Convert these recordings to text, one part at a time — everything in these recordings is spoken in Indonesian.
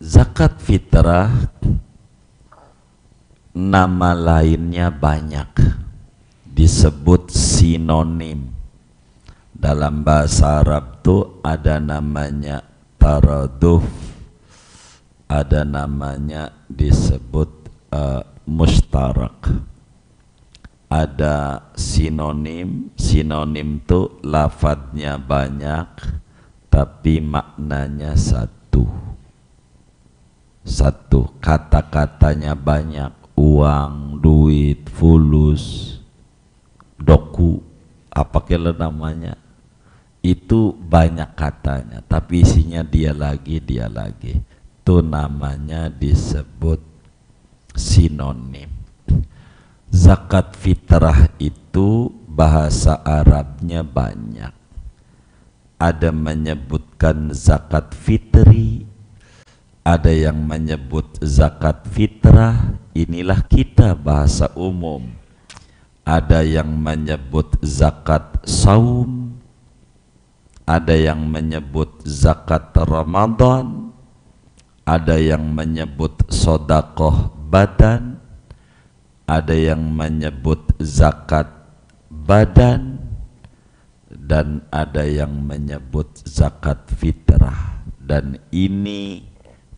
Zakat fitrah nama lainnya banyak, disebut sinonim. Dalam bahasa Arab tuh ada namanya taraduf, ada namanya disebut mustarak, ada sinonim. Sinonim tuh lafadznya banyak tapi maknanya satu, kata-katanya banyak. Uang, duit, fulus, doku, apa kira namanya, itu banyak katanya tapi isinya dia lagi. Itu namanya disebut sinonim. Zakat fitrah itu bahasa Arabnya banyak. Ada menyebutkan zakat fitri, ada yang menyebut zakat fitrah. Inilah kita bahasa umum. Ada yang menyebut zakat saum, ada yang menyebut zakat Ramadan, ada yang menyebut sodakoh badan, ada yang menyebut zakat badan, dan ada yang menyebut zakat fitrah. Dan ini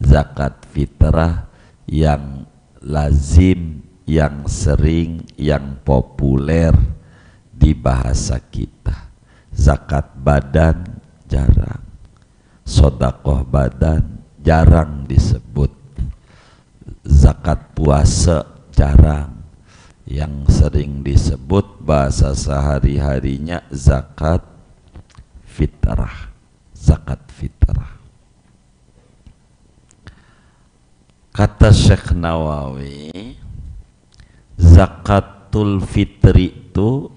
zakat fitrah yang lazim, yang sering, yang populer di bahasa kita. Zakat badan jarang, sodakoh badan jarang disebut, zakat puasa jarang. Yang sering disebut bahasa sehari-harinya zakat fitrah. Zakat fitrah. Kata Syekh Nawawi, zakatul fitri itu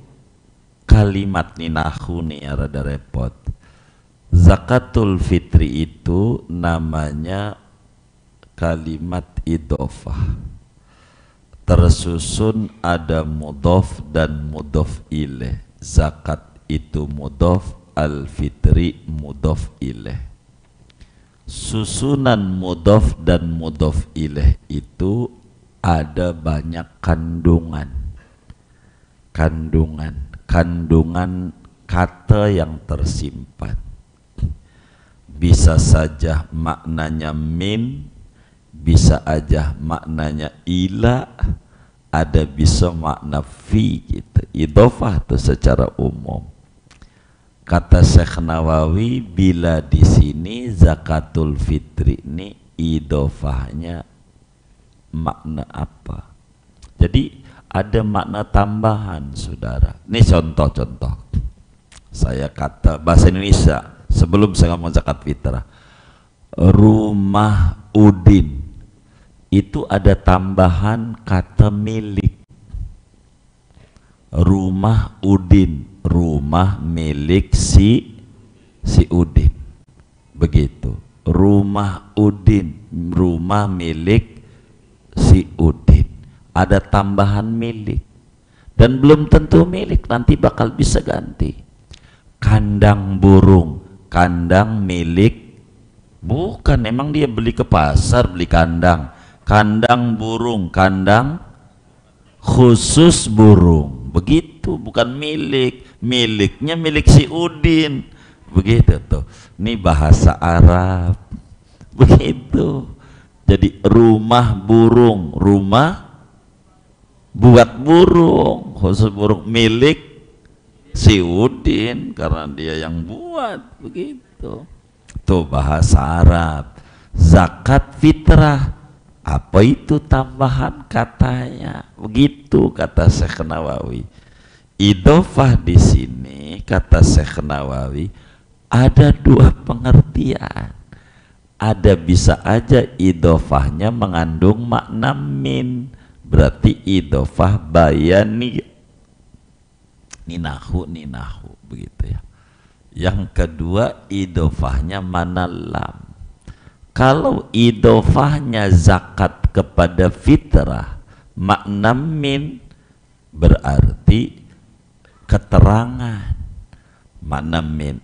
kalimat ninahu nih, rada repot. Zakatul fitri itu namanya kalimat idhofah, tersusun ada mudhof dan mudhof ilaih. Zakat itu mudhof, al-fitri mudhof ilaih. Susunan mudhof dan mudhof ilaih itu ada banyak kandungan kata yang tersimpan. Bisa saja maknanya min, bisa aja maknanya ila, ada bisa makna fi gitu. Idhofah itu secara umum. Kata Syekh Nawawi, bila di sini zakatul fitri ini idhofahnya makna apa? Jadi ada makna tambahan, saudara. Ini contoh-contoh. Saya kata bahasa Indonesia sebelum saya ngomong zakat fitrah. Rumah Udin itu ada tambahan kata milik. Rumah Udin, rumah milik si Udin. Begitu. Rumah Udin, rumah milik si Udin. Ada tambahan milik. Dan belum tentu milik, nanti bakal bisa ganti. Kandang burung, kandang milik bukan, emang dia beli ke pasar beli kandang. Kandang burung, kandang khusus burung. Begitu, bukan milik. Miliknya milik si Udin. Begitu tuh. Ini bahasa Arab. Begitu. Jadi rumah burung, rumah buat burung, khusus burung, milik si Udin karena dia yang buat. Begitu. Tuh bahasa Arab. Zakat fitrah, apa itu tambahan katanya? Begitu kata Syekh Nawawi. Idhofah di sini kata Syekh Nawawi ada dua pengertian. Ada bisa aja idhofahnya mengandung makna min, berarti idhofah bayani, ninahu begitu ya. Yang kedua idhofahnya mana lam. Kalau idhofahnya zakat kepada fitrah makna min, berarti keterangan. Makna min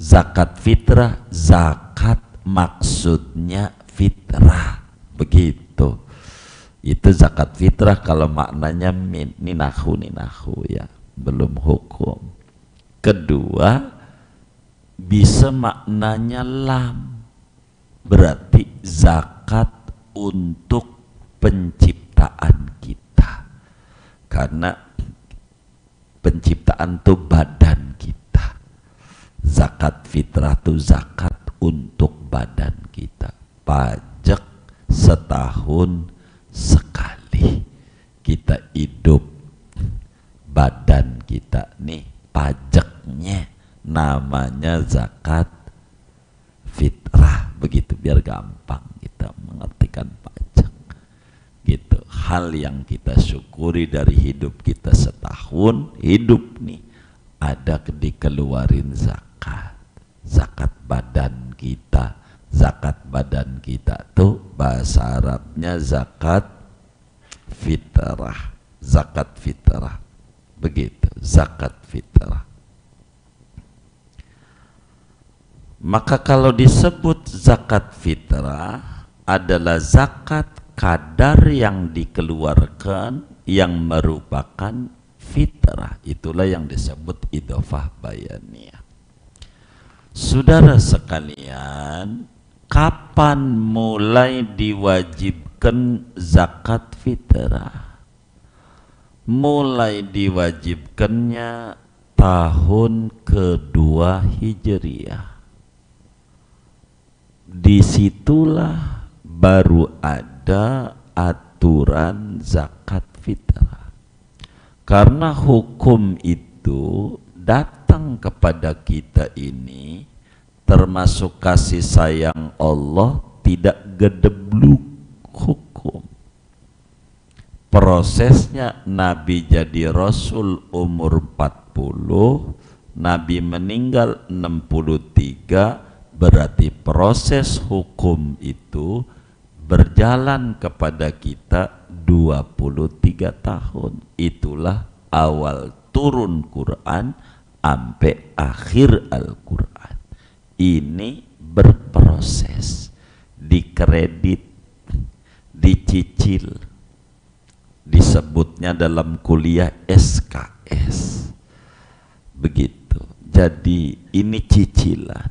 zakat fitrah, zakat maksudnya fitrah. Begitu. Itu zakat fitrah kalau maknanya ninahu ya, belum hukum. Kedua, bisa maknanya lam, berarti zakat untuk penciptaan kita, karena penciptaan itu badan kita. Zakat fitrah itu zakat untuk badan kita. Pajak setahun sekali kita hidup, badan kita nih pajaknya namanya zakat fitrah. Begitu, biar gampang kita mengartikan pajak gitu. Hal yang kita syukuri dari hidup kita setahun hidup nih, ada dikeluarin zakat. Zakat badan kita. Zakat badan kita tuh bahasa Arabnya zakat fitrah. Zakat fitrah. Begitu, zakat fitrah. Maka kalau disebut zakat fitrah adalah zakat kadar yang dikeluarkan yang merupakan fitrah. Itulah yang disebut idhofah bayaniyah. Saudara sekalian, kapan mulai diwajibkan zakat fitrah? Mulai diwajibkannya tahun kedua Hijriah. Disitulah baru ada aturan zakat fitrah. Karena hukum itu datang kepada kita ini termasuk kasih sayang Allah, tidak gedebluk hukum. Prosesnya Nabi jadi Rasul umur 40, Nabi meninggal 63, berarti proses hukum itu berjalan kepada kita 23 tahun. Itulah awal turun Quran sampai akhir Al-Quran. Ini berproses, dikredit, dicicil, disebutnya dalam kuliah SKS. Begitu. Jadi ini cicilan,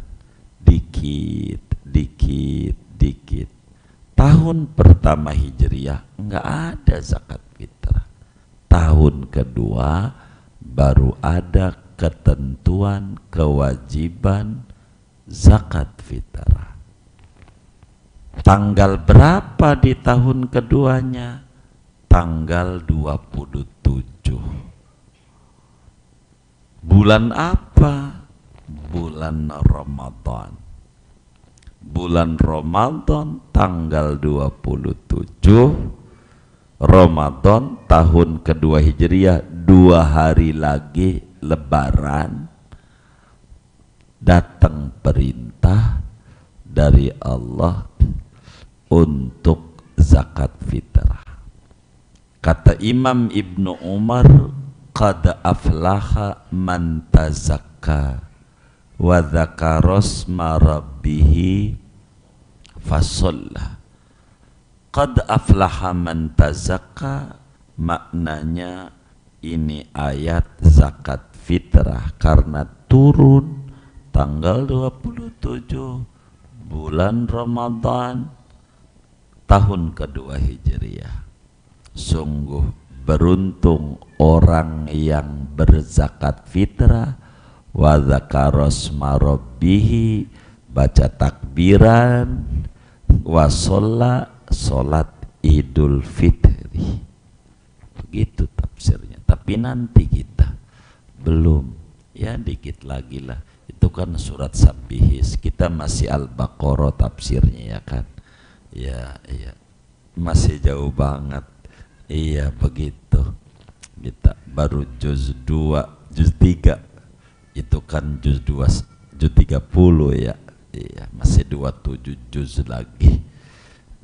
dikit, dikit, dikit. Tahun pertama Hijriah enggak ada zakat fitrah. Tahun kedua baru ada ketentuan kewajiban zakat fitrah. Tanggal berapa di tahun keduanya? Tanggal 27. Bulan apa? Bulan Ramadan. Bulan Ramadan tanggal 27 Ramadan tahun kedua Hijriah, 2 hari lagi Lebaran, datang perintah dari Allah untuk zakat fitrah. Kata Imam Ibnu Umar, qad aflaha man tazakka wa dzakara asma rabbih fasalla. Qad aflaha man tazakka, maknanya ini ayat zakat fitrah karena turun tanggal 27 bulan Ramadan tahun kedua Hijriah. Sungguh beruntung orang yang berzakat fitrah, wa dzakara asma rabbih, baca takbiran, wa sholla, sholat Idul Fitri. Begitu tafsirnya. Tapi nanti kita belum, ya dikit lagi lah. Itu kan surat Sabbihis, kita masih Al-Baqarah tafsirnya, ya kan? Ya, iya, masih jauh banget. Iya, begitu. Kita baru juz 2, juz 3. Itu kan juz 2, juz 30 ya. Iya, masih 27 juz lagi.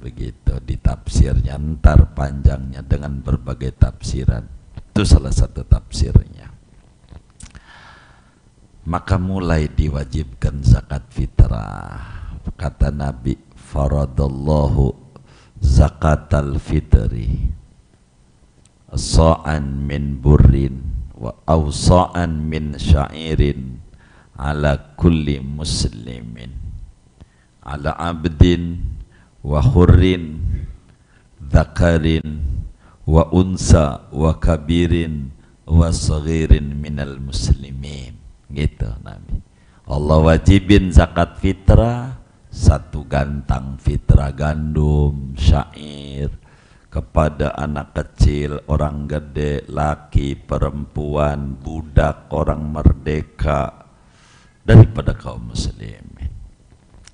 Begitu di tafsirnya, ntar panjangnya dengan berbagai tafsiran. Itu salah satu tafsirnya. Maka mulai diwajibkan zakat fitrah. Kata Nabi, faradallahu zakatal fitri sa'an min burrin wa awsa'an min sya'irin ala kulli muslimin ala abdin wa hurrin dzakarin wa unsa wa kabirin wa saghirin minal muslimin. Gitu Nabi. Allah wajibin zakat fitrah, 1 gantang fitrah gandum, syair, kepada anak kecil, orang gede, laki, perempuan, budak, orang merdeka, daripada kaum muslimin.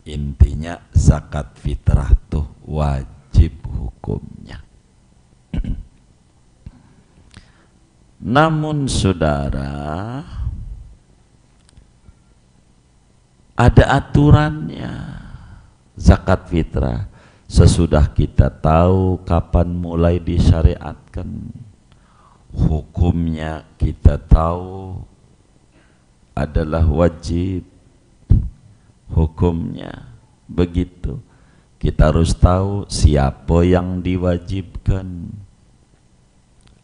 Intinya zakat fitrah tuh wajib hukumnya. Namun saudara, ada aturannya zakat fitrah. Sesudah kita tahu kapan mulai disyariatkan, hukumnya kita tahu adalah wajib, hukumnya begitu. Kita harus tahu siapa yang diwajibkan,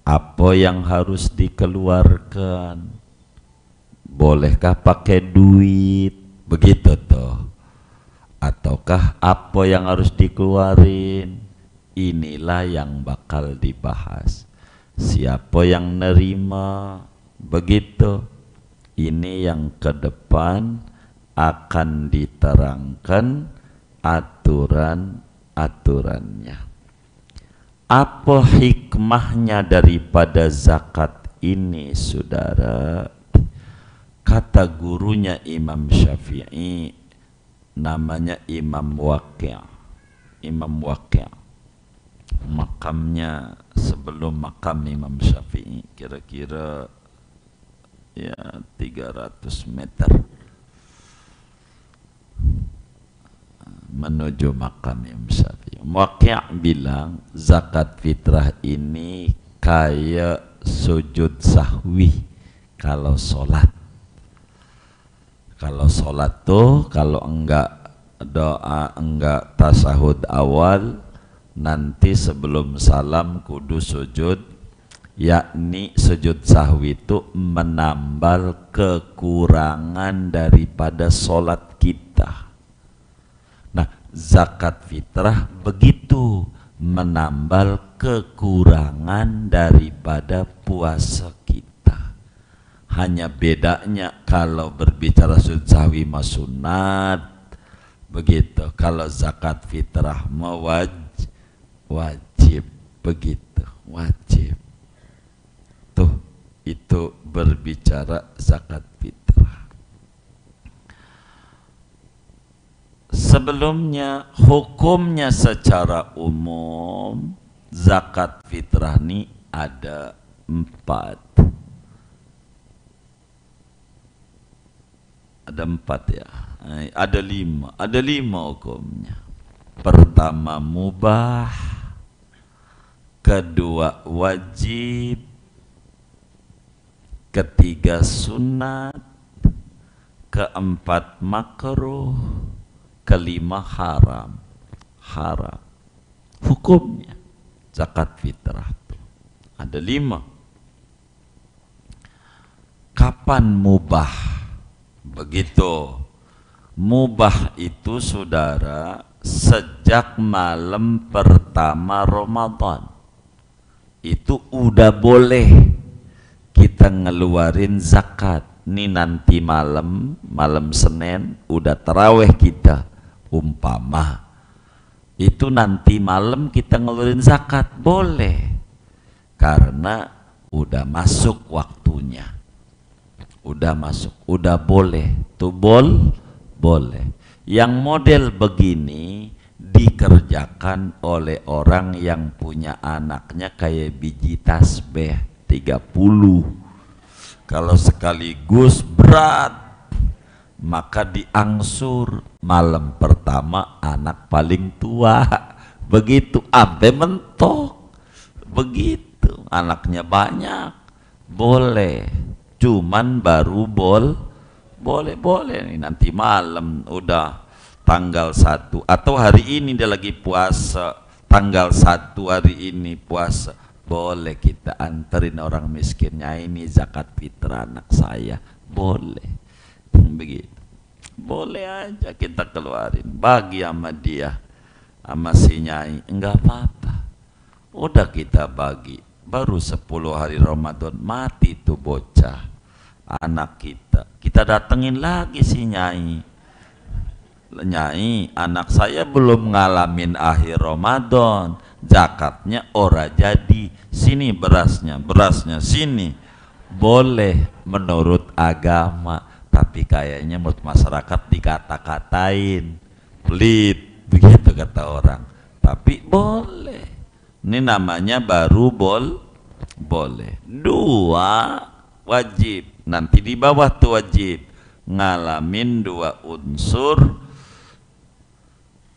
apa yang harus dikeluarkan, bolehkah pakai duit, begitu tuh, ataukah apa yang harus dikeluarin. Inilah yang bakal dibahas. Siapa yang nerima, begitu. Ini yang ke depan akan diterangkan aturan-aturannya. Apa hikmahnya daripada zakat ini, saudara? Kata gurunya Imam Syafi'i, namanya Imam Waqi'. Imam Waqi', makamnya sebelum makam Imam Syafi'i, kira-kira ya 300 meter menuju makam Imam Syafi'i. Waqi' bilang zakat fitrah ini kayak sujud sahwi kalau sholat. Kalau sholat tuh, kalau enggak doa, enggak tasahud awal, nanti sebelum salam kudu sujud, yakni sujud sahwi itu menambal kekurangan daripada sholat kita. Nah, zakat fitrah begitu, menambal kekurangan daripada puasa kita. Hanya bedanya kalau berbicara sujud sahwi mah sunat, begitu. Kalau zakat fitrah mah wajib, begitu, wajib. Tuh, itu berbicara zakat fitrah. Sebelumnya hukumnya secara umum zakat fitrah ini ada 4. Ada 4 ya, ada 5 hukumnya. Pertama mubah, kedua wajib, ketiga sunat, keempat makruh, kelima haram. Hukumnya zakat fitrah tuh ada 5. Kapan mubah? Begitu, mubah itu saudara sejak malam pertama Ramadan itu udah boleh kita ngeluarin zakat. Ini nanti malam Senin udah taraweh kita, umpama itu nanti malam kita ngeluarin zakat, boleh, karena udah masuk waktunya. Udah masuk, udah boleh, tuh boleh. Yang model begini dikerjakan oleh orang yang punya anaknya kayak biji tasbih 30. Kalau sekaligus berat, maka diangsur malam pertama anak paling tua, begitu ampe mentok, begitu anaknya banyak, boleh. Cuman baru boleh nih nanti malam udah tanggal 1 atau hari ini dia lagi puasa tanggal 1 hari ini puasa, boleh kita anterin orang miskinnya, ini zakat fitrah anak saya, boleh begitu, boleh aja kita keluarin bagi sama dia sama si nyai, enggak apa-apa, udah kita bagi. Baru 10 hari Ramadan mati tuh bocah anak kita datengin lagi si nyai, nyai anak saya belum ngalamin akhir Ramadan, zakatnya ora jadi, sini berasnya sini, boleh menurut agama, tapi kayaknya menurut masyarakat dikata-katain pelit begitu kata orang, tapi boleh, ini namanya baru boleh. 2 wajib, nanti di bawah tuh wajib ngalamin 2 unsur,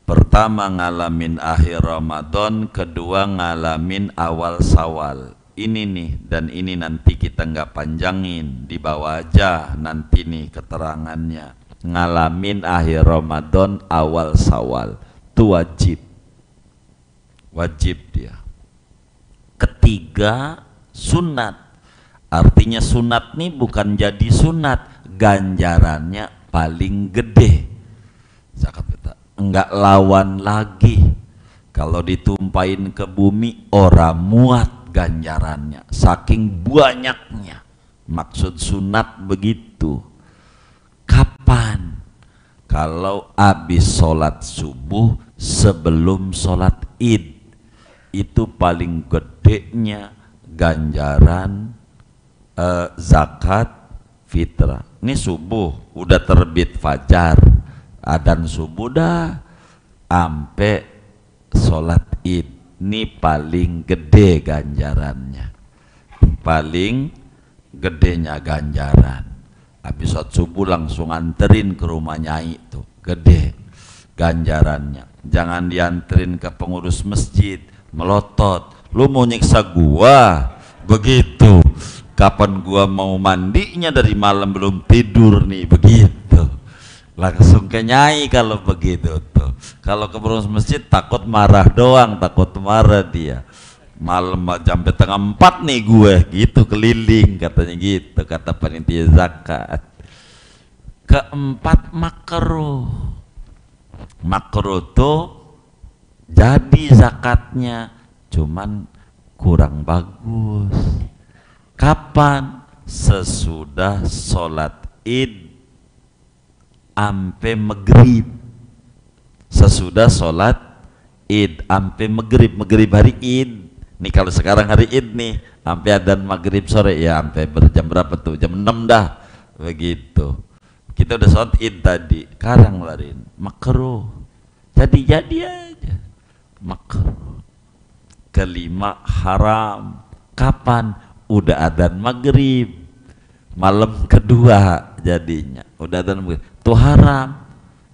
pertama ngalamin akhir Ramadan, kedua ngalamin awal Syawal. Ini nih, dan ini nanti kita nggak panjangin, di bawah aja nanti nih keterangannya. Ngalamin akhir Ramadan, awal Syawal, itu wajib dia. Ketiga sunat, artinya sunat nih bukan jadi sunat, ganjarannya paling gede. Zakat fitrah enggak lawan lagi, kalau ditumpahin ke bumi orang muat ganjarannya saking banyaknya, maksud sunat begitu. Kapan? Kalau habis sholat subuh sebelum sholat id, itu paling gedenya ganjaran zakat fitrah. Ini subuh udah terbit fajar, adzan subuh dah ampe sholat id, ini paling gede ganjarannya, paling gedenya ganjaran. Habis sholat subuh langsung anterin ke rumah nyai, itu gede ganjarannya. Jangan dianterin ke pengurus masjid melotot, lu mau nyiksa gua begitu, kapan gua mau mandinya, dari malam belum tidur nih, begitu langsung ke nyai kalau begitu tuh. Kalau ke pengurus masjid takut marah doang, takut marah dia, malam sampai tengah 4 nih gue gitu keliling, katanya gitu kata panitia zakat. Keempat makruh tuh jadi zakatnya, cuman kurang bagus. Kapan? Sesudah sholat id ampe maghrib, sesudah sholat id ampe maghrib hari id nih. Kalau sekarang hari id nih ampe adzan maghrib sore, ya ampe berjam berapa tuh, jam 6 dah begitu. Kita udah sholat id tadi, sekarang larin makruh, jadi aja makruh. Kelima haram, kapan? Udah adzan maghrib malam kedua, jadinya udah adzan maghrib tuh haram.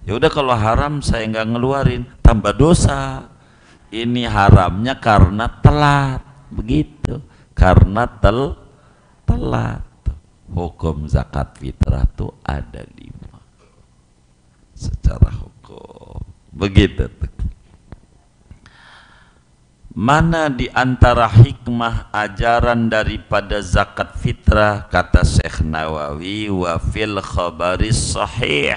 Ya udah, kalau haram saya nggak ngeluarin, tambah dosa. Ini haramnya karena telat, begitu, karena telat. Hukum zakat fitrah tuh ada 5 secara hukum, begitu tuh. Mana di antara hikmah ajaran daripada zakat fitrah? Kata Syekh Nawawi, wa fil khabaris sahih,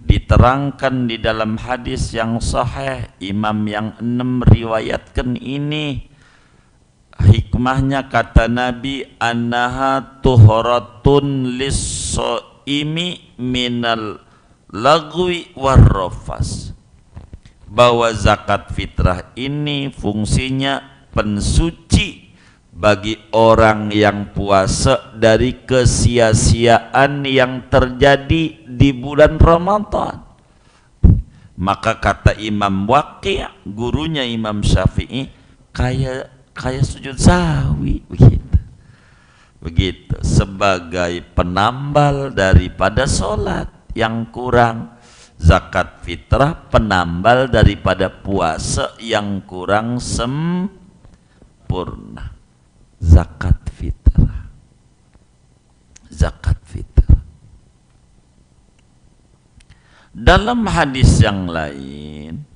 diterangkan di dalam hadis yang sahih, imam yang 6 riwayatkan ini. Hikmahnya kata Nabi, annaha tuhratun lis-shaimi minal lagwi warrafas, bahwa zakat fitrah ini fungsinya pensuci bagi orang yang puasa dari kesia-siaan yang terjadi di bulan Ramadan. Maka kata Imam Waqi', gurunya Imam Syafi'i, kayak sujud sahwi, begitu, sebagai penambal daripada sholat yang kurang. Zakat fitrah penambal daripada puasa yang kurang sempurna. Zakat fitrah. Dalam hadis yang lain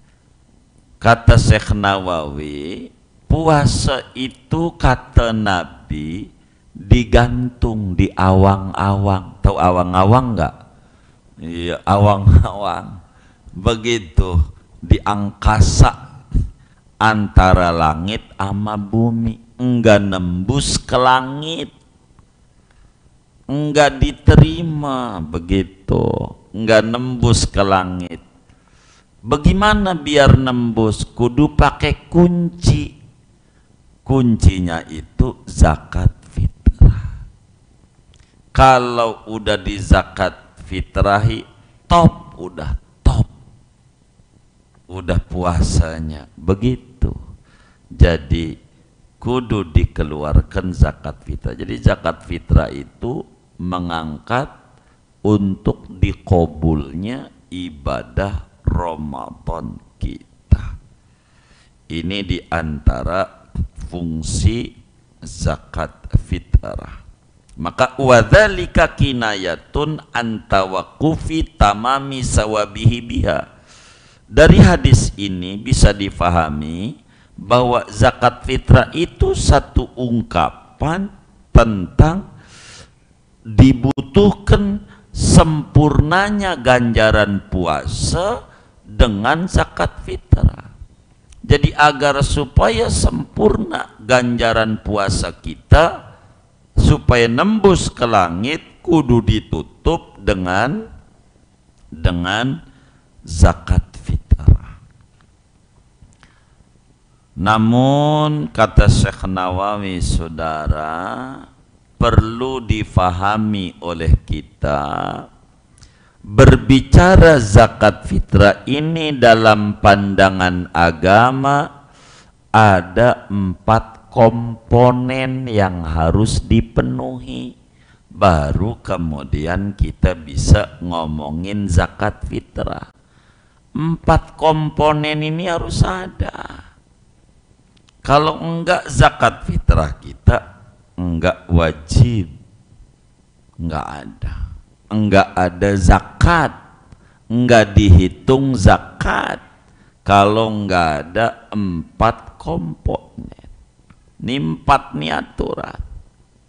kata Syekh Nawawi, puasa itu kata Nabi digantung di awang-awang. Tahu awang-awang enggak? Iya, awang-awang. Begitu di angkasa antara langit sama bumi, enggak nembus ke langit, enggak diterima, begitu, enggak nembus ke langit. Bagaimana biar nembus? Kudu pakai kunci. Kuncinya itu zakat fitrah. Kalau udah di zakat fitrahi, top, udah top, udah puasanya, begitu. Jadi kudu dikeluarkan zakat fitrah. Jadi zakat fitrah itu mengangkat untuk dikabulnya ibadah Ramadan kita. Ini diantara fungsi zakat fitrah. Maka wadzalika kinayatun antawakufi tamami sawabihi biha. Dari hadis ini bisa difahami bahwa zakat fitrah itu satu ungkapan tentang dibutuhkan sempurnanya ganjaran puasa dengan zakat fitrah. Jadi agar supaya sempurna ganjaran puasa kita, supaya nembus ke langit, kudu ditutup dengan zakat fitrah. Namun kata Syekh Nawawi, saudara, perlu difahami oleh kita, berbicara zakat fitrah ini dalam pandangan agama ada 4 komponen yang harus dipenuhi, baru kemudian kita bisa ngomongin zakat fitrah. 4 komponen ini harus ada. Kalau enggak, zakat fitrah kita enggak wajib, enggak ada. Enggak ada zakat, enggak dihitung zakat kalau enggak ada 4 komponen. Ini 4 nih aturan,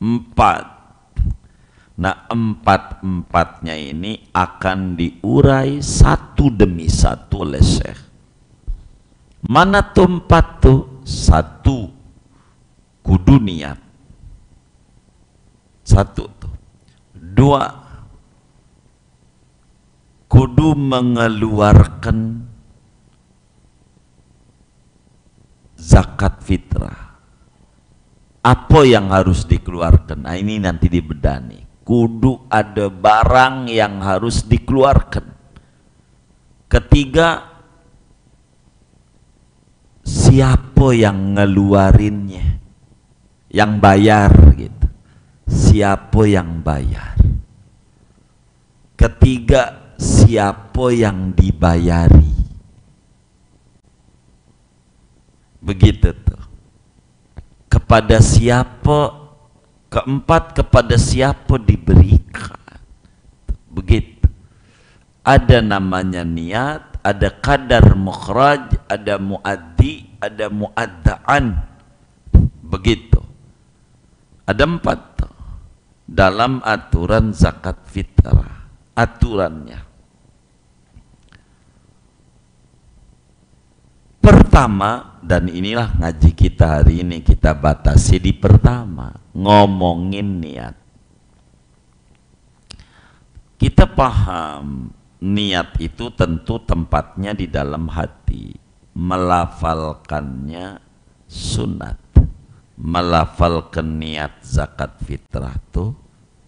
4. Nah, 4-4-nya ini akan diurai satu demi satu oleh Syekh. Mana tuh 4 tuh? 1, kudu niat. 1 tuh. 2, kudu mengeluarkan zakat fitrah. Apa yang harus dikeluarkan? Nah, ini nanti dibedani. Kudu ada barang yang harus dikeluarkan. Ketiga, siapa yang ngeluarinnya? Yang bayar gitu. Siapa yang bayar? Ketiga, siapa yang dibayari? Begitu tuh. Kepada siapa? Keempat, kepada siapa diberikan? Begitu. Ada namanya niat, ada kadar mukhraj, ada muaddi, ada muaddaan. Begitu. Ada 4 tuh dalam aturan zakat fitrah. Aturannya, pertama, dan inilah ngaji kita hari ini, kita batasi di pertama, ngomongin niat. Kita paham niat itu tentu tempatnya di dalam hati, melafalkannya sunat. Melafalkan niat zakat fitrah tuh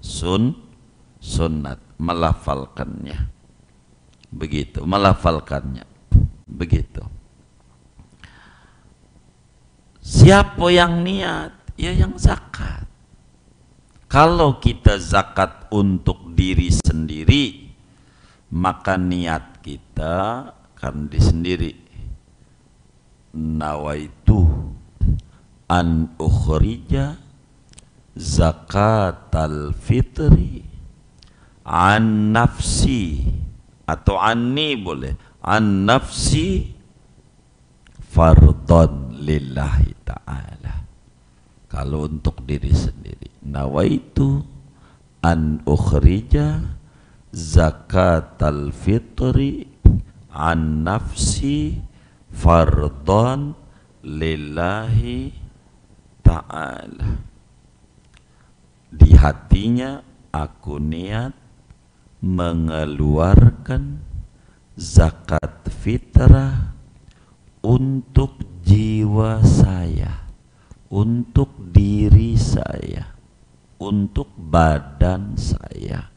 sunat, melafalkannya begitu, melafalkannya begitu. Siapa yang niat? Ya yang zakat. Kalau kita zakat untuk diri sendiri, maka niat kita kan di sendiri, nawaitu an ukhrija zakatal fitri an nafsi atau anni boleh, an nafsi fardhon lillahi ta'ala. Kalau untuk diri sendiri, nawaitu an ukhrija zakatal fitri an nafsi fardhon lillahi ta'ala. Di hatinya aku niat mengeluarkan zakat fitrah untuk jiwa saya, untuk diri saya, untuk badan saya.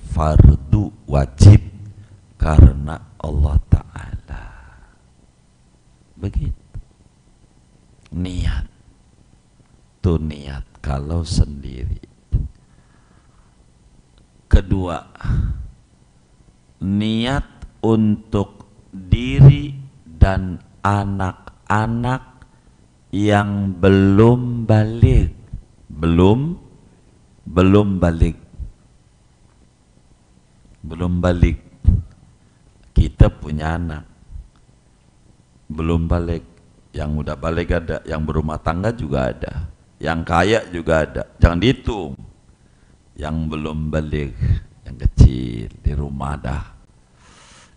Fardu wajib karena Allah Ta'ala. Begitu. Niat. Tuh niat kalau sendiri. Kedua, niat untuk diri dan anak-anak yang belum balik. Belum balik. Belum balik. Kita punya anak belum balik. Yang udah balik ada, yang berumah tangga juga ada, yang kaya juga ada. Jangan dihitung. Yang belum balik, yang kecil di rumah dah.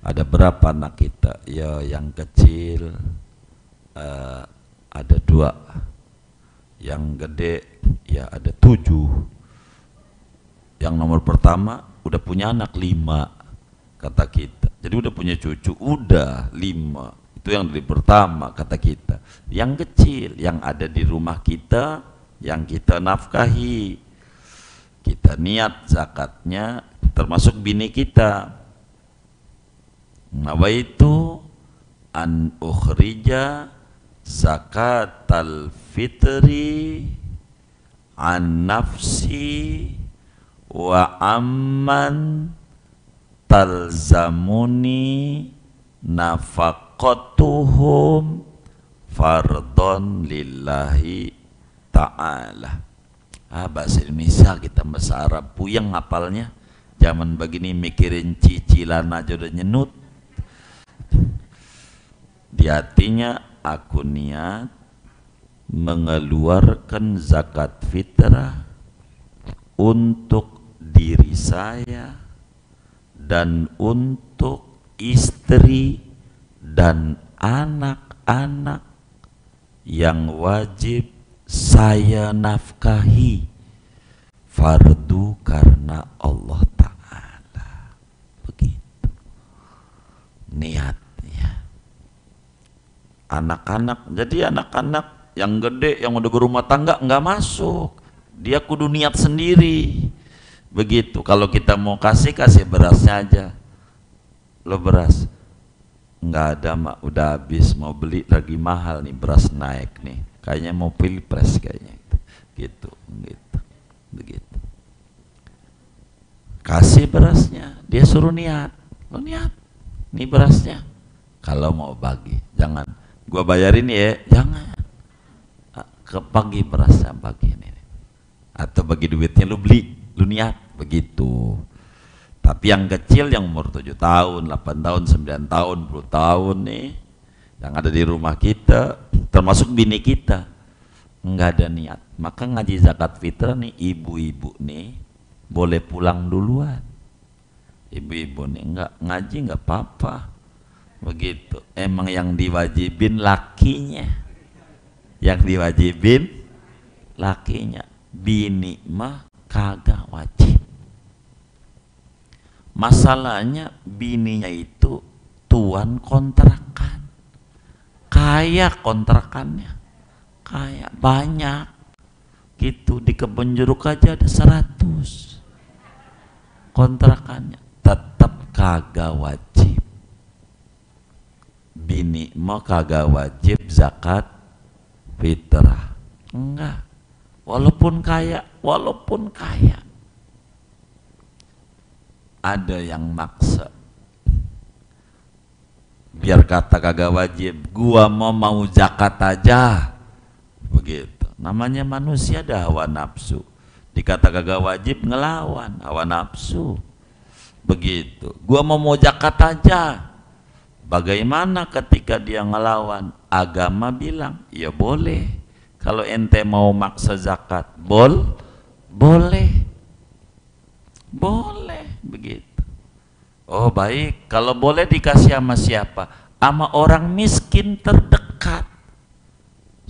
Ada berapa anak kita? Ya, yang kecil ada 2, yang gede ya ada 7. Yang nomor pertama udah punya anak 5 kata kita. Jadi udah punya cucu, udah 5. Itu yang dari pertama kata kita. Yang kecil yang ada di rumah kita, yang kita nafkahi, kita niat zakatnya, termasuk bini kita. Nawaitu an ukhrija zakatal fitri an nafsi wa amman talzamuni nafaqatuhum fardhon lillahi ta'ala. Bahasa Indonesia kita, bahasa Arab puyeng ngapalnya. Zaman begini mikirin cicilan aja udah nyenut. Di hatinya aku niat mengeluarkan zakat fitrah untuk diri saya dan untuk istri dan anak-anak yang wajib saya nafkahi, fardu karena Allah Ta'ala. Begitu niatnya. Anak-anak, jadi anak-anak yang gede, yang udah berumah tangga nggak masuk, dia kudu niat sendiri. Begitu. Kalau kita mau kasih berasnya aja. Lo beras nggak ada mak, udah habis, mau beli lagi mahal nih, beras naik nih, kayaknya mau pilpres kayaknya, gitu begitu. Kasih berasnya, dia suruh niat, lo niat nih berasnya. Kalau mau bagi, jangan gua bayarin ya, jangan. Ke bagi berasnya, bagi ini, atau bagi duitnya lu beli, lu niat begitu. Tapi yang kecil, yang umur 7 tahun, 8 tahun, 9 tahun, 10 tahun nih, yang ada di rumah kita, termasuk bini kita, enggak ada niat. Maka ngaji zakat fitrah nih, ibu-ibu nih boleh pulang duluan. Ibu-ibu nih enggak ngaji enggak apa-apa. Begitu. Emang yang diwajibin lakinya. Yang diwajibin lakinya. Bini mah kagak wajib. Masalahnya bininya itu tuan kontrakan, kaya kontrakannya, kaya banyak gitu. Di Kebon Jeruk aja ada 100 kontrakannya, tetap kagak wajib. Bini mau kagak wajib zakat fitrah, enggak, walaupun kaya. Ada yang maksa, biar kata kagak wajib, gua mau zakat aja, begitu. Namanya manusia ada hawa nafsu, dikata kagak wajib ngelawan hawa nafsu. begitu. Gua mau zakat aja. Bagaimana ketika dia ngelawan? Agama bilang, ya boleh. Kalau ente mau maksa zakat, boleh. Boleh, begitu. Oh baik, kalau boleh dikasih sama siapa? Sama orang miskin terdekat.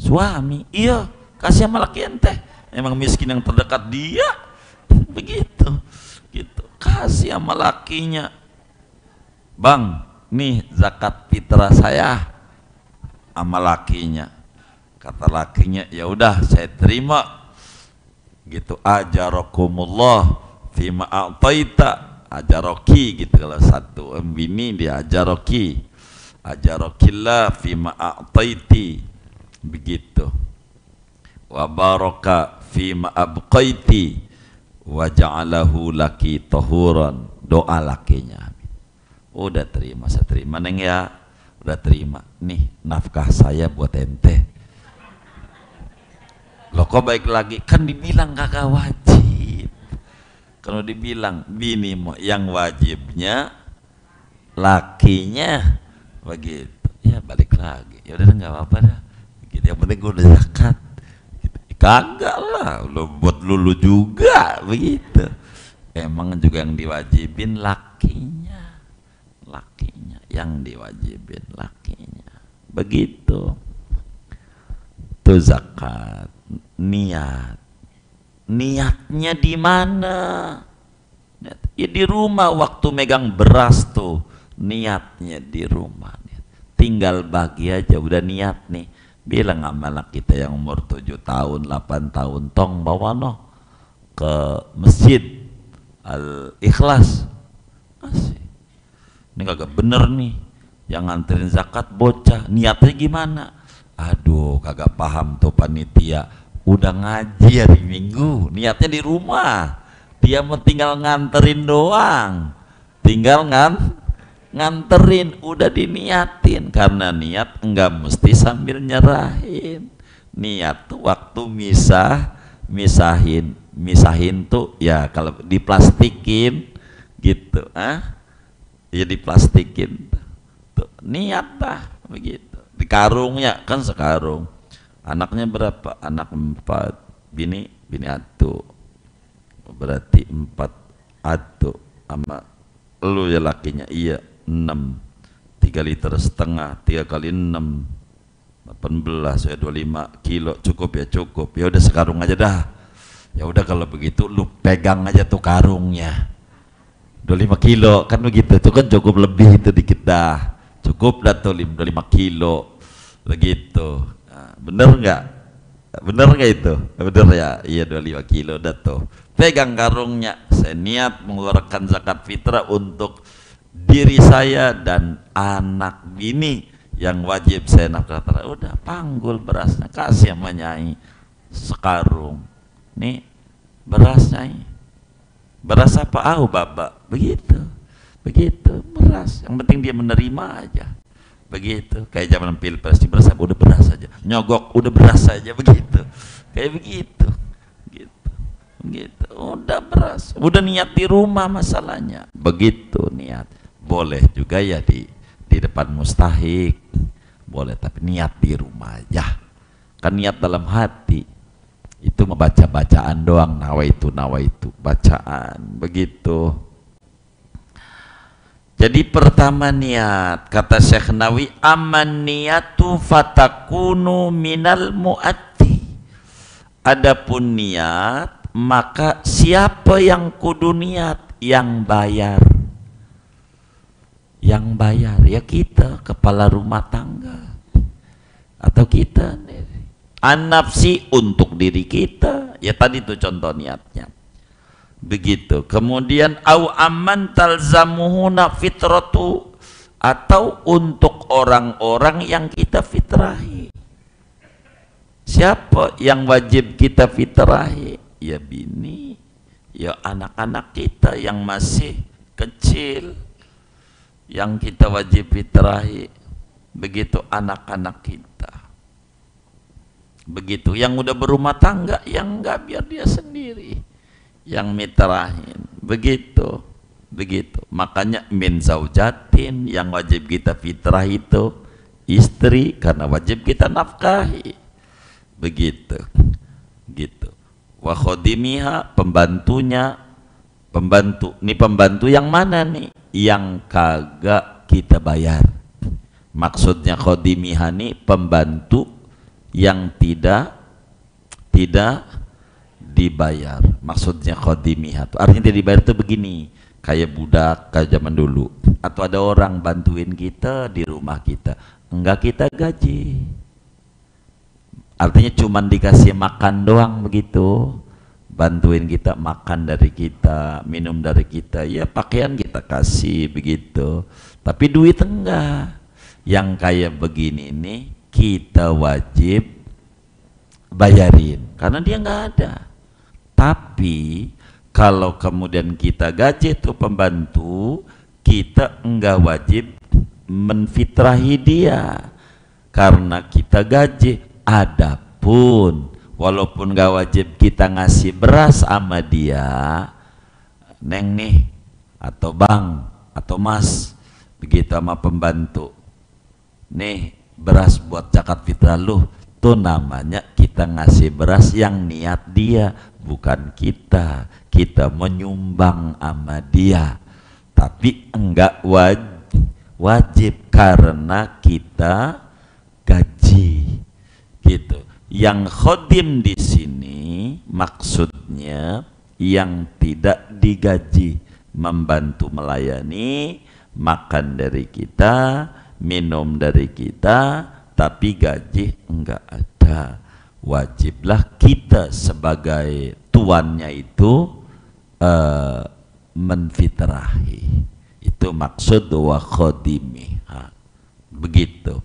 Suami, iya, kasih sama laki ente. Emang miskin yang terdekat dia. Begitu. Gitu. Kasih sama lakinya. Bang, nih zakat fitrah saya, sama lakinya. Kata lakinya, ya udah saya terima. Gitu. Ajarakumullah fima a'taita, ajaroki gitu. Kalau satu bini dia ajaroki, ajarokillah fima a'taiti, begitu. Wa baraka fima abqaiti wa ja'alahu laki tahuran. Doa lakinya, udah terima, saya terima neng ya, udah terima. Nih nafkah saya buat ente. Loh kok baik lagi, kan dibilang kagak wajib. Kalau dibilang bini yang wajibnya lakinya, begitu. Ya balik lagi, ya udah nggak apa-apa dah. Gitu. Yang penting gue udah zakat. Gitu. Kagak lah, lo buat lulu juga, begitu. Emang juga yang diwajibin lakinya yang diwajibin lakinya, begitu. Itu zakat. Niatnya di mana? Ya di rumah waktu megang beras tuh, niatnya di rumah. Tinggal bagi aja, udah niat nih. Bilang sama anak kita yang umur 7 tahun, 8 tahun, tong bawa no ke masjid Al-Ikhlas. Masih. Ini kagak bener nih, yang nganterin zakat bocah, niatnya gimana? Aduh, kagak paham tuh panitia. Udah ngaji hari Minggu, niatnya di rumah. Dia mau tinggal nganterin doang. Tinggal nganterin, udah diniatin. Karena niat enggak mesti sambil nyerahin. Niat tuh waktu misahin tuh ya kalau diplastikin gitu, ya diplastikin tuh, niat dah begitu. Di karungnya kan sekarung. Anaknya berapa? Anak 4, bini atu. Berarti 4 atu sama lu ya lakinya, iya 6. 3,5 liter, 3 kali 6 18, ya 25 kilo. Cukup ya, cukup. Ya udah sekarung aja dah. Ya udah kalau begitu lu pegang aja tuh karungnya. 25 kilo kan begitu. Itu kan cukup, lebih itu dikit dah. Cukup dah tuh 25 kilo. Begitu. Nah, bener nggak? Bener nggak itu? Bener ya? Iya 25 kilo dah tuh. Pegang karungnya. Saya niat mengeluarkan zakat fitrah untuk diri saya dan anak bini yang wajib saya nafkahkan. Udah panggul berasnya, kasih sama nyai sekarung. Nih beras nyai. Beras apa? Baba. Begitu beras. Yang penting dia menerima aja. Begitu. Kayak zaman pilpres, di beras apa? Udah beras aja. Nyogok udah beras aja, begitu. Kayak begitu. Begitu. Udah beras. Udah niat di rumah masalahnya. Begitu niat. Boleh juga ya di depan mustahik. Boleh, tapi niat di rumah aja. Kan niat dalam hati. Itu membaca bacaan doang, nawaitu bacaan, begitu. Jadi pertama niat, kata Syekh Nawawi, aman niyatu fatakunu minal mu'atti. Adapun niat, maka siapa yang kudu niat? Yang bayar. Yang bayar ya kita, kepala rumah tangga, atau kita an-nafsi, untuk diri kita. Ya tadi itu contoh niatnya. Begitu. Kemudian au amman talzamuhuna fitratu, atau untuk orang-orang yang kita fitrahi. Siapa yang wajib kita fitrahi? Ya bini, ya anak-anak kita yang masih kecil, yang kita wajib fitrahi. Begitu anak-anak kita. Begitu. Yang udah berumah tangga, yang enggak biar dia sendiri yang mitrahin. Begitu. begitu. Makanya min zaujatin, yang wajib kita fitrah itu istri, karena wajib kita nafkahi, begitu gitu. Wa khodimiha, pembantunya, pembantu yang mana nih? Yang kagak kita bayar. Maksudnya khodimiha nih pembantu yang tidak dibayar. Maksudnya khodimiha artinya tidak dibayar itu begini, kayak budak kayak zaman dulu, atau ada orang bantuin kita di rumah kita, enggak kita gaji, artinya cuman dikasih makan doang begitu, bantuin kita makan dari kita, minum dari kita, ya pakaian kita kasih begitu, tapi duit enggak. Yang kayak begini nih kita wajib bayarin karena dia nggak ada. Tapi kalau kemudian kita gaji tuh pembantu, kita enggak wajib menfitrahi dia karena kita gaji. Adapun walaupun nggak wajib kita ngasih beras sama dia, neng nih atau bang atau mas begitu sama pembantu, nih beras buat zakat fitrah lu, tuh namanya kita ngasih beras yang niat dia, bukan kita menyumbang sama dia, tapi enggak wajib karena kita gaji gitu. Yang khodim di sini maksudnya yang tidak digaji, membantu melayani, makan dari kita, minum dari kita, tapi gaji enggak ada. Wajiblah kita sebagai tuannya itu menfitrahi. Itu maksud wa khodimiha, begitu.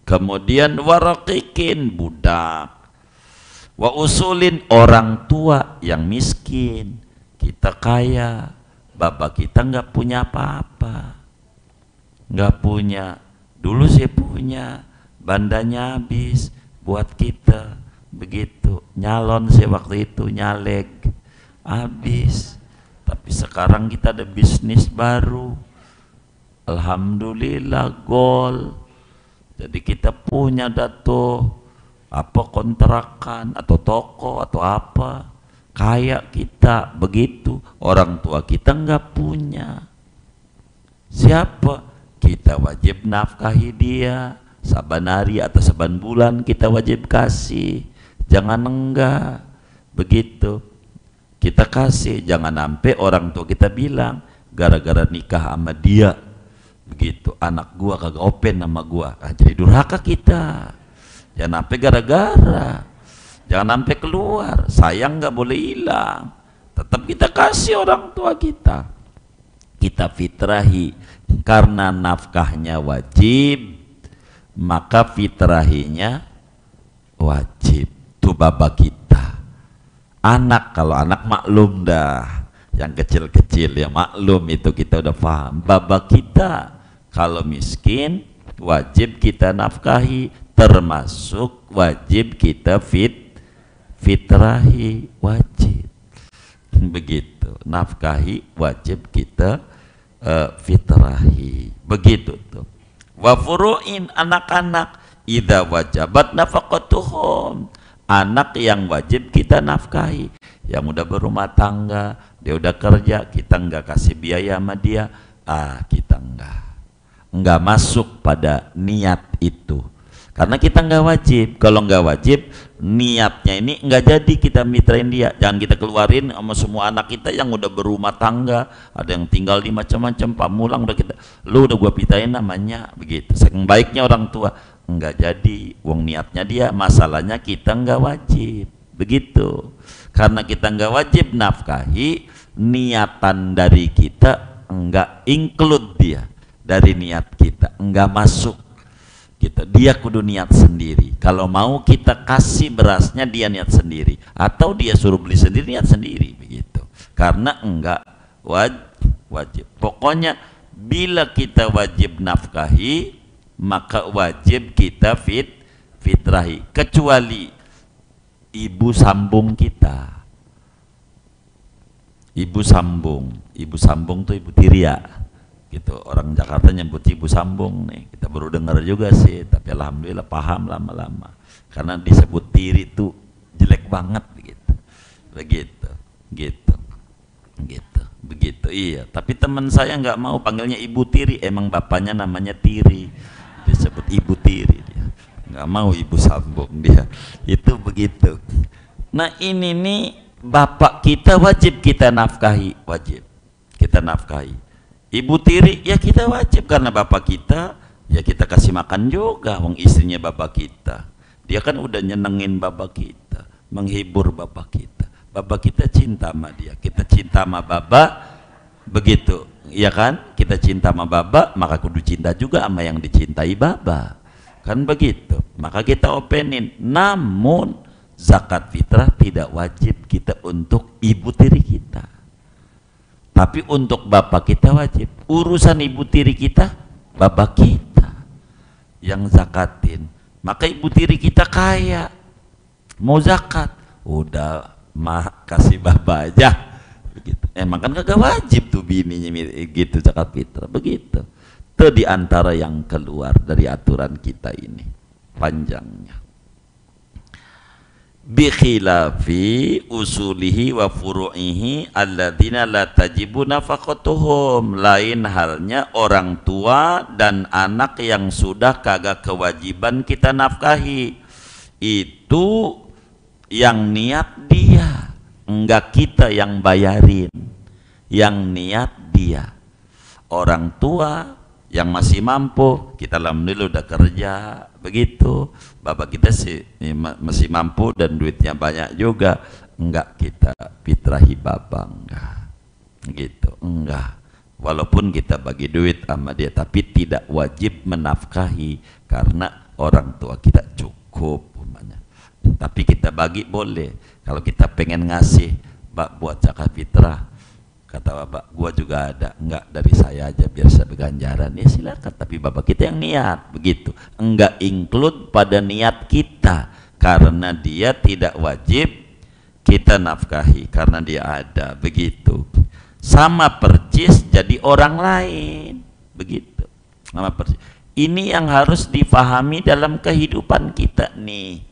Kemudian waraqikin, budak, wa usulin, orang tua yang miskin, kita kaya, bapak kita nggak punya apa-apa, nggak punya. Dulu saya punya, bandanya habis buat kita, begitu. Nyalon saya waktu itu, nyaleg, habis. Tapi sekarang kita ada bisnis baru, alhamdulillah, gol. Jadi kita punya dato apa kontrakan atau toko atau apa, kaya kita, begitu. Orang tua kita nggak punya. Siapa? Kita wajib nafkahi dia, saban hari atau saban bulan kita wajib kasih, jangan enggak, begitu. Kita kasih, jangan sampai orang tua kita bilang gara-gara nikah sama dia, begitu, anak gua kagak open sama gua, jadi durhaka kita. Jangan sampai gara-gara, jangan sampai keluar, sayang nggak boleh hilang, tetap kita kasih orang tua kita, kita fitrahi. Karena nafkahnya wajib, maka fitrahinya wajib. Itu baba kita. Anak, kalau anak maklum dah, yang kecil-kecil ya maklum, itu kita udah paham. Baba kita kalau miskin wajib kita nafkahi, termasuk wajib kita fitrahi, wajib. Begitu, nafkahi wajib kita fitrahi, begitu tuh. Wa furu'in, anak-anak, idza wajabat nafaqatuhum, anak yang wajib kita nafkahi, yang udah berumah tangga, dia udah kerja, kita enggak kasih biaya sama dia, kita enggak masuk pada niat itu, karena kita enggak wajib. Kalau enggak wajib, niatnya ini enggak jadi kita mitrain dia. Jangan kita keluarin sama semua anak kita yang udah berumah tangga, ada yang tinggal di macam-macam, pamulang, udah kita, lu udah gua pitain namanya, begitu. Saking baiknya orang tua, enggak jadi, wong niatnya dia, masalahnya kita enggak wajib, begitu. Karena kita enggak wajib nafkahi, niatan dari kita enggak include dia dari niat kita, enggak masuk gitu. Dia kudu niat sendiri. Kalau mau kita kasih berasnya, dia niat sendiri, atau dia suruh beli sendiri, niat sendiri, begitu. Karena enggak wajib. Pokoknya bila kita wajib nafkahi, maka wajib kita fitrahi, kecuali ibu sambung kita, Ibu sambung tuh ibu tiri ya, gitu. Orang Jakarta nyebut ibu sambung nih, kita baru dengar juga sih, tapi alhamdulillah paham lama-lama. Karena disebut tiri tuh jelek banget, begitu, begitu. Iya. Tapi teman saya nggak mau panggilnya ibu tiri, emang bapaknya namanya tiri, disebut ibu tiri dia, nggak mau ibu sambung dia, itu begitu. Nah ini nih bapak kita wajib kita nafkahi, ibu tiri ya kita wajib karena bapak kita, ya kita kasih makan juga, wong istrinya bapak kita, dia kan udah nyenengin bapak kita, menghibur bapak kita cinta sama dia, kita cinta sama bapak, begitu ya kan, kita cinta sama bapak maka kudu cinta juga sama yang dicintai bapak, kan begitu. Maka kita openin, namun zakat fitrah tidak wajib kita untuk ibu tiri kita, tapi untuk bapak kita wajib. Urusan ibu tiri kita, bapak kita yang zakatin. Maka ibu tiri kita kaya, mau zakat, udah mah kasih bapak aja, begitu. Emang kan kagak wajib tuh bininya gitu zakat fitrah, begitu. Itu diantara yang keluar dari aturan kita ini panjangnya. Bi khilafi usulihi wa furu'ihi alladzina la tajibu nafaqatuhum, lain halnya orang tua dan anak yang sudah kagak kewajiban kita nafkahi, itu yang niat dia, enggak kita yang bayarin, yang niat dia. Orang tua yang masih mampu, kita alhamdulillah udah kerja, begitu. Bapak kita sih masih mampu dan duitnya banyak juga, enggak kita fitrahi bapak, enggak, gitu, enggak. Walaupun kita bagi duit sama dia, tapi tidak wajib menafkahi karena orang tua kita cukup umpamanya. Tapi kita bagi boleh. Kalau kita pengen ngasih, Pak buat zakat fitrah, kata bapak, gua juga ada, enggak dari saya aja biar saya berganjaran, ya silakan, tapi bapak kita yang niat, begitu. Enggak include pada niat kita, karena dia tidak wajib kita nafkahi karena dia ada, begitu. Sama percis jadi orang lain, begitu. Sama percis. Ini yang harus difahami dalam kehidupan kita nih.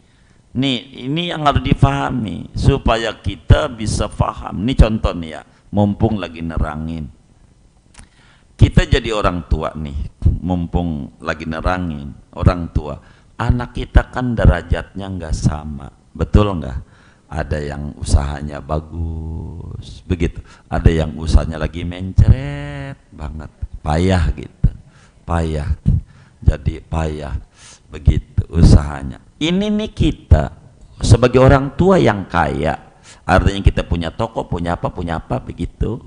Ini yang harus difahami supaya kita bisa paham. Ini contoh nih ya, mumpung lagi nerangin, kita jadi orang tua nih, mumpung lagi nerangin orang tua, anak kita kan derajatnya nggak sama, betul nggak? Ada yang usahanya bagus, begitu, ada yang usahanya lagi mencret banget, payah gitu, payah, jadi payah, begitu usahanya. Ini nih kita sebagai orang tua yang kaya, artinya kita punya toko, punya apa, begitu.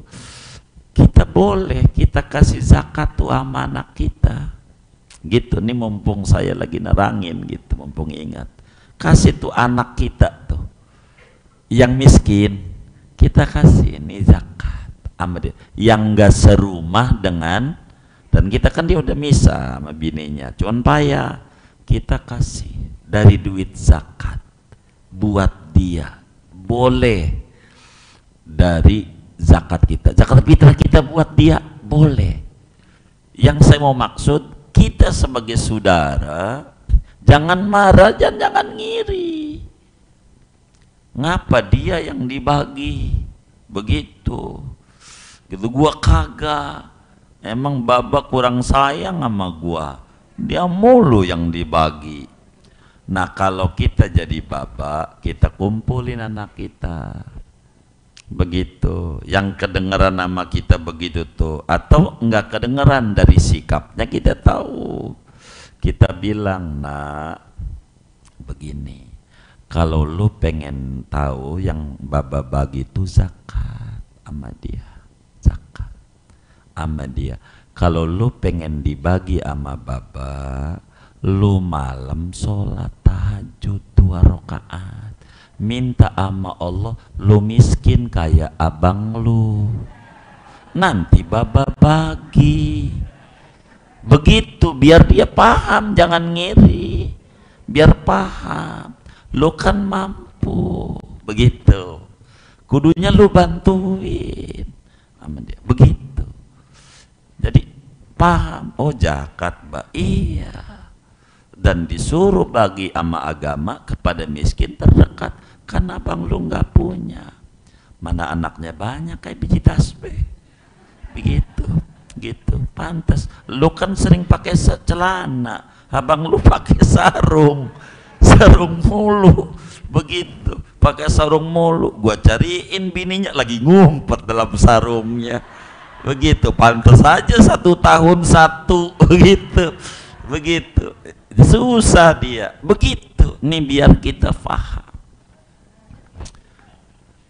Kita boleh, kita kasih zakat tuh sama anak kita. Gitu, nih mumpung saya lagi nerangin gitu, mumpung ingat. Kasih tuh anak kita tuh, yang miskin, kita kasih ini zakat sama dia. Yang gak serumah dengan, dan kita kan dia udah misah sama bininya, cuman payah, kita kasih dari duit zakat buat dia, boleh dari zakat kita, zakat fitrah kita buat dia, boleh. Yang saya mau maksud, kita sebagai saudara jangan marah dan jangan ngiri, ngapa dia yang dibagi begitu, gitu, gua kagak, emang babak kurang sayang sama gua, dia mulu yang dibagi. Nah kalau kita jadi bapak, kita kumpulin anak kita, begitu. Yang kedengeran nama kita begitu tuh, atau enggak kedengeran dari sikapnya kita tahu. Kita bilang, nak, begini, kalau lu pengen tahu yang baba bagi itu zakat sama dia, zakat sama dia. Kalau lu pengen dibagi sama baba, lu malam sholat tahajud 2 rakaat, minta sama Allah lu miskin kayak abang lu, nanti baba bagi, begitu, biar dia paham, jangan ngiri, biar paham lu kan mampu, begitu. kudunya lu bantuin sama dia. Begitu. Jadi paham, oh zakat, Mbak, iya. Dan disuruh bagi sama agama kepada miskin terdekat, karena abang lu nggak punya. Mana anaknya banyak kayak biji tasbih. Begitu, gitu. Pantas. Lu kan sering pakai celana, abang lu pakai sarung mulu. Begitu, pakai sarung mulu. Gua cariin bininya lagi ngumpet dalam sarungnya. Begitu, pantas saja 1 tahun 1 begitu susah dia. Begitu nih, biar kita paham.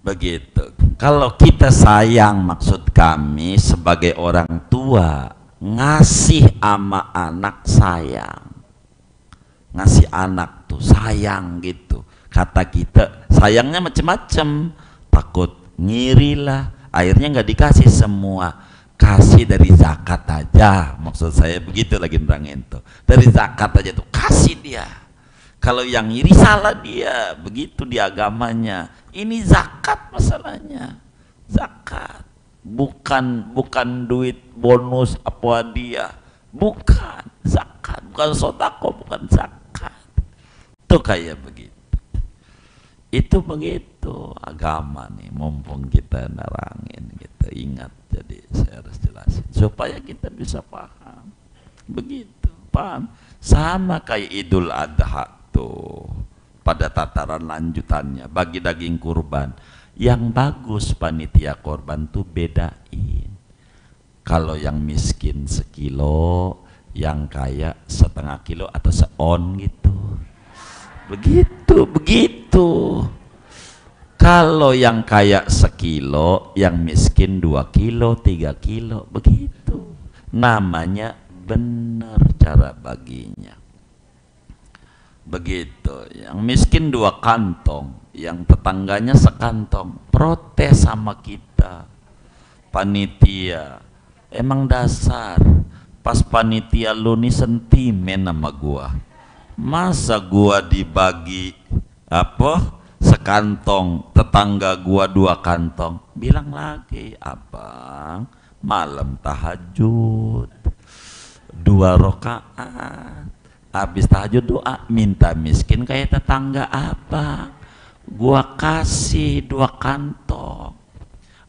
Begitu, kalau kita sayang, maksud kami sebagai orang tua ngasih ama anak, sayang, ngasih anak tuh sayang gitu. Kata kita sayangnya macem-macem, takut ngiri lah, akhirnya nggak dikasih semua, kasih dari zakat aja. Maksud saya begitu lagi nerangin tuh, dari zakat aja tuh kasih dia. Kalau yang iri salah dia, begitu di agamanya. Ini zakat masalahnya, zakat, bukan duit bonus apa dia, bukan zakat, bukan sodako, bukan zakat. Tuh kayak begitu. Itu begitu agama nih, mumpung kita nerangin, kita ingat. Jadi saya harus jelasin supaya kita bisa paham. Begitu, paham? Sama kayak Idul Adha tuh, pada tataran lanjutannya bagi daging kurban. Yang bagus panitia korban tuh bedain. Kalau yang miskin 1 kilo, yang kaya 1/2 kilo atau seon gitu. Begitu. Kalau yang kaya 1 kilo, yang miskin 2 kilo, 3 kilo, begitu. Namanya benar cara baginya. Begitu, yang miskin 2 kantong, yang tetangganya sekantong, protes sama kita. Panitia, emang dasar, pas panitia lu nih sentimen sama gua. Masa gua dibagi sekantong, tetangga gua 2 kantong. Bilang lagi, abang malam tahajud 2 rakaat, habis tahajud doa minta miskin kayak tetangga abang, gua kasih 2 kantong.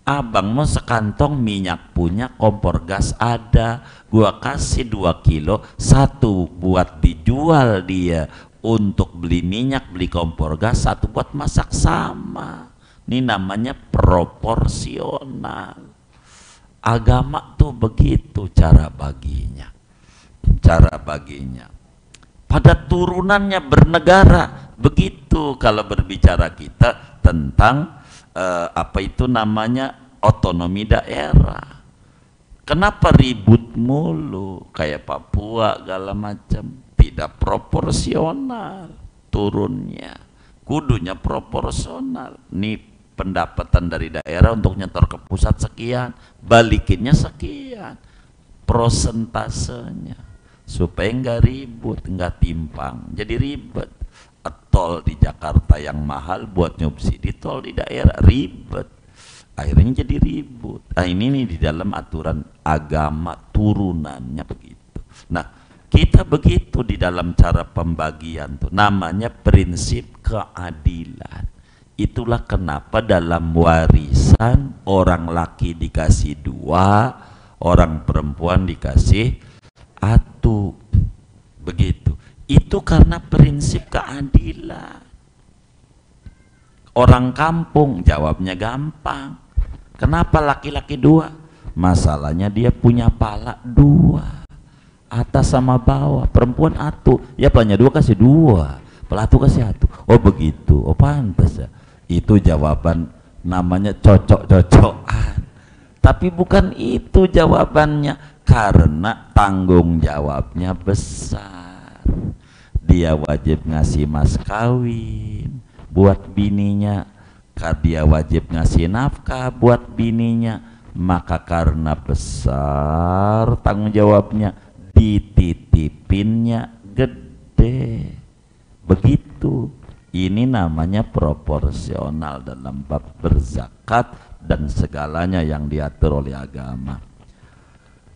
Abang mau sekantong minyak punya, kompor gas ada, gua kasih 2 kilo, 1 buat dijual dia untuk beli minyak, beli kompor gas, 1 buat masak, sama. Ini namanya proporsional. Agama tuh begitu cara baginya. Pada turunannya bernegara begitu. Kalau berbicara kita tentang apa itu namanya otonomi daerah, kenapa ribut mulu kayak Papua segala macam? Tidak proporsional turunnya, kudunya proporsional. Nih pendapatan dari daerah untuk nyetor ke pusat sekian, balikinnya sekian, prosentasenya, supaya nggak ribut, nggak timpang. Jadi ribet. Tol di Jakarta yang mahal buat nyubsidi tol di daerah, ribet, akhirnya jadi ribut. Nah ini nih di dalam aturan agama turunannya begitu. Nah kita begitu di dalam cara pembagian tuh, namanya prinsip keadilan. Itulah kenapa dalam warisan orang laki dikasih 2, orang perempuan dikasih 1, begitu. Itu karena prinsip keadilan. Orang kampung jawabnya gampang. Kenapa laki-laki 2? Masalahnya dia punya pala 2, atas sama bawah. Perempuan 1, ya palanya 2 kasih 2, pala 1 kasih 1. Oh begitu, oh pantas ya. Itu jawaban namanya cocok-cocokan. Tapi bukan itu jawabannya, karena tanggung jawabnya besar. Dia wajib ngasih mas kawin buat bininya, dia wajib ngasih nafkah buat bininya, maka karena besar tanggung jawabnya, dititipinnya gede. Begitu Ini namanya proporsional dalam bab berzakat dan segalanya yang diatur oleh agama.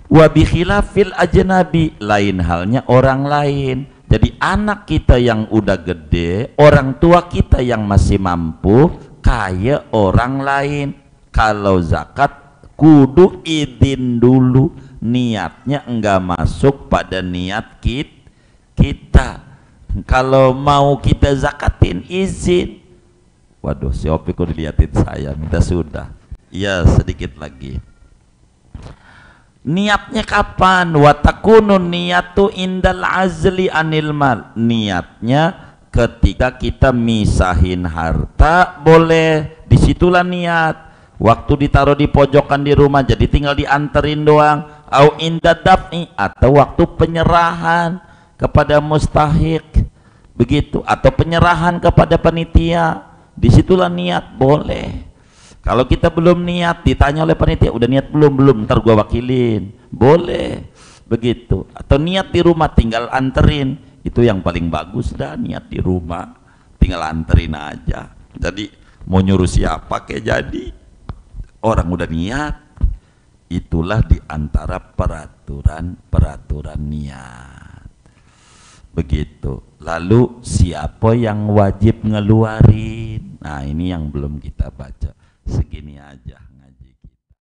Wa bi khilafil ajnabi, lain halnya orang lain. Jadi anak kita yang udah gede, orang tua kita yang masih mampu, kayak orang lain. Kalau zakat kudu izin dulu, niatnya enggak masuk pada niat kita. Kalau mau kita zakatin izin. Waduh, si Opi kok diliatin saya, minta sudah. Ya, sedikit lagi. Niatnya kapan? Watakunun niyatu indal azli anil mal. Niatnya ketika kita misahin harta, boleh, disitulah niat. Waktu ditaruh di pojokan di rumah, jadi tinggal dianterin doang. Au inda daf'i, atau waktu penyerahan kepada mustahik, begitu, atau penyerahan kepada panitia, disitulah niat, boleh. Kalau kita belum niat, ditanya oleh panitia, udah niat belum, ntar gua wakilin, boleh, begitu. Atau niat di rumah, tinggal anterin, itu yang paling bagus dah, niat di rumah, tinggal anterin aja. Jadi mau nyuruh siapa kayak jadi, orang udah niat. Itulah diantara peraturan niat, begitu. Lalu siapa yang wajib ngeluarin? Nah, ini yang belum kita baca. Segini aja.